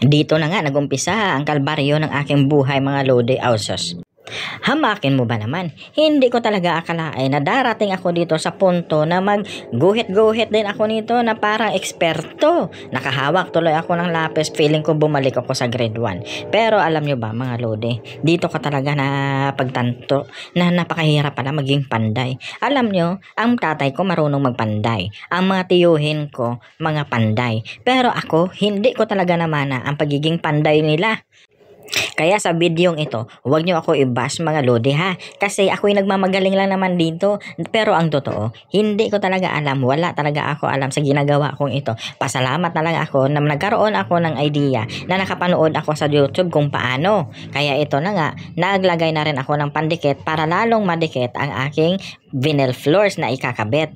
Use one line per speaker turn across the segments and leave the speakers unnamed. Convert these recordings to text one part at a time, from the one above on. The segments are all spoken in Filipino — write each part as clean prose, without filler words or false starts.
Dito na nga nagumpisa ang kalbaryo ng aking buhay mga lodi ausos. Hamakin mo ba naman? Hindi ko talaga akalain na darating ako dito sa punto na magguhit-guhit din ako nito na parang eksperto. Nakahawak tuloy ako ng lapis, feeling ko bumalik ako sa grade 1. Pero alam nyo ba mga lodi, dito ko talaga na pagtanto na napakahirap pala maging panday. Alam nyo, ang tatay ko marunong magpanday. Ang mga tiyuhin ko, mga panday. Pero ako, hindi ko talaga namana ang pagiging panday nila. Kaya sa videong ito, huwag nyo ako i-bash mga lodi ha. Kasi ako'y nagmamagaling lang naman dito. Pero ang totoo, hindi ko talaga alam. Wala talaga ako alam sa ginagawa kong ito. Pasalamat na lang ako na nagkaroon ako ng idea na nakapanood ako sa YouTube kung paano. Kaya ito na nga, naglagay na rin ako ng pandikit para lalong madikit ang aking vinyl floors na ikakabit.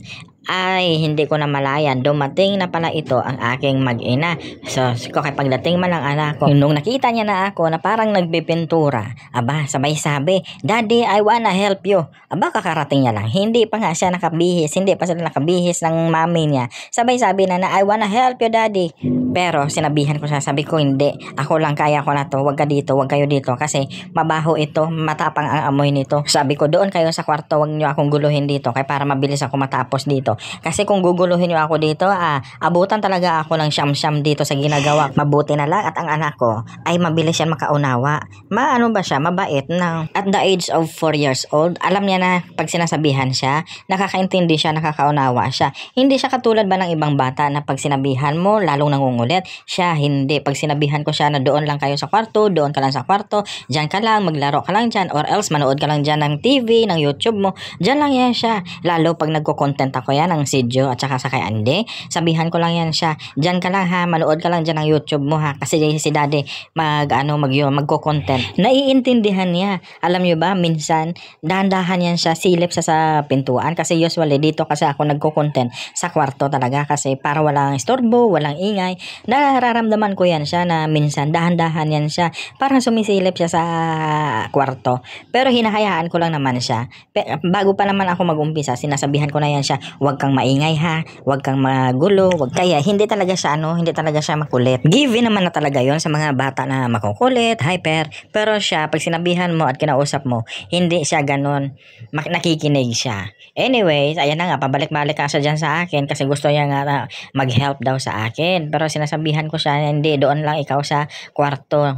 Ay, hindi ko na malayan. Dumating na pala ito ang aking mag-ina. So, kaya pagdating man ng anak ko, nung nakita niya na ako na parang nagbipintura, aba, sabay sabi, Daddy, I wanna help you. Aba, kakarating niya lang. Hindi pa nga siya nakabihis. Hindi pa sila nakabihis ng mami niya. Sabay sabi na I wanna help you, Daddy. Pero, sinabihan ko siya. Sabi ko, hindi. Ako lang kaya ko na to. Huwag ka dito. Huwag kayo dito. Kasi, mabaho ito. Matapang ang amoy nito. Sabi ko, doon kayo sa kwarto. Huwag niyo akong guluhin dito. Kaya para mabilis ako matapos dito. Kasi kung guguluhin niyo ako dito, abutan talaga ako ng siyam-siyam dito sa ginagawa. Mabuti na lang at ang anak ko ay mabilis yan makaunawa. Maano ba siya? Mabait na. At the age of 4 years old, alam niya na pag sinasabihan siya, nakakaintindi siya, nakakaunawa siya. Hindi siya katulad ba ng ibang bata na pag sinabihan mo, lalong nangungulit. Siya hindi. Pag sinabihan ko siya na doon lang kayo sa kwarto, doon ka lang sa kwarto, dyan ka lang, maglaro ka lang dyan, or else manood ka lang dyan ng TV, ng YouTube mo, dyan lang yan siya. Lalo pag nagko-content ako yan, ng Sidjo at saka sa kay Ande, sabihan ko lang yan siya, dyan ka lang ha, manood ka lang dyan ng YouTube mo ha, kasi si Daddy magko-content. Naiintindihan niya. Alam nyo ba, minsan, dahan-dahan yan siya, silip sa pintuan, kasi usually dito kasi ako nagko-content sa kwarto talaga, kasi para walang istorbo, walang ingay. Nararamdaman ko yan siya na minsan, dahan-dahan yan siya, parang sumisilip siya sa kwarto. Pero hinahayaan ko lang naman siya. Bago pa naman ako mag-umpisa, sinasabihan ko na yan siya, huwag kang maingay ha, huwag kang magulo, kaya hindi talaga siya makulit. Given naman na talaga yon sa mga bata na makukulit, hyper, pero siya, pag sinabihan mo at kinausap mo, hindi siya ganon, nakikinig siya. Anyways, ayan na nga, pabalik-balik ka siya dyan sa akin, kasi gusto niya nga na mag-help daw sa akin, pero sinasabihan ko siya, hindi, doon lang ikaw sa kwarto,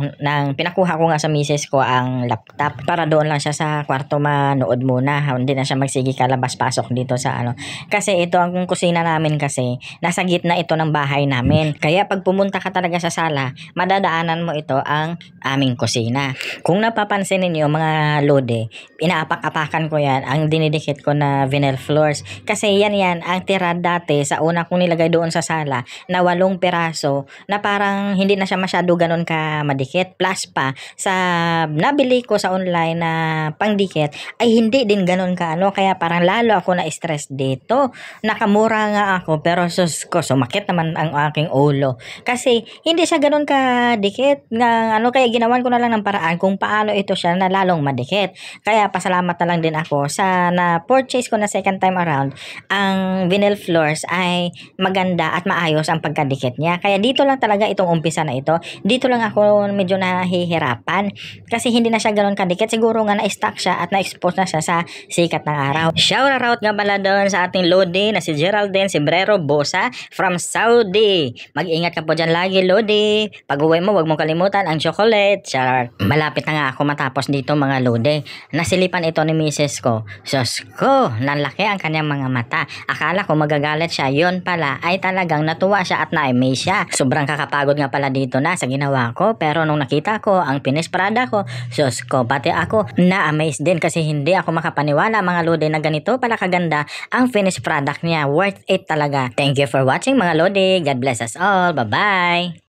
pinakuha ko nga sa misis ko ang laptop, para doon lang siya sa kwarto manood muna, hindi na siya magsige kalabas-pasok dito sa kasi ito ang kusina namin kasi nasa gitna ito ng bahay namin. Kaya pag pumunta ka talaga sa sala, madadaanan mo ito ang aming kusina. Kung napapansin ninyo mga lode, inaapak-apakan ko yan ang dinidikit ko na vinyl floors. Kasi yan ang tira dati sa una kong nilagay doon sa sala na 8 piraso na parang hindi na siya masyado ganun ka madikit. Plus pa, sa nabili ko sa online na pangdikit ay hindi din ganun ka kaya parang lalo ako na-stress dito. Nakamura nga ako pero sus ko, sumakit naman ang aking ulo. Kasi hindi siya ganun kadikit na kaya ginawan ko na lang ng paraan kung paano ito siya na lalong madikit. Kaya pasalamat na lang din ako sa na-purchase ko na second time around. Ang vinyl floors ay maganda at maayos ang pagkadikit niya. Kaya dito lang talaga itong umpisa na ito. Dito lang ako medyo nahihirapan. Kasi hindi na siya ganun kadikit. Siguro nga na-stuck siya at na-expose na siya sa sikat ng araw. Shout out nga pala doon sa ating Lodi na si Geraldine Cibrero Bosa from Saudi. Mag-ingat ka po dyan lagi, Lodi. Pag uwi mo, huwag mong kalimutan ang chocolate. Char. Malapit na nga ako matapos dito mga Lodi. Nasilipan ito ni misis ko. Sus ko, nanlaki ang kanyang mga mata. Akala ko magagalit siya. Yun pala ay talagang natuwa siya at na-amaze siya. Sobrang kakapagod nga pala dito na sa ginawa ko. Pero nung nakita ko ang finished product ko, sus ko, pati ako na-amaze din kasi hindi ako makapaniwala mga Lodi na ganito pala kaganda ang finished product niya. Worth it talaga. Thank you for watching mga Lodi. God bless us all. Bye-bye.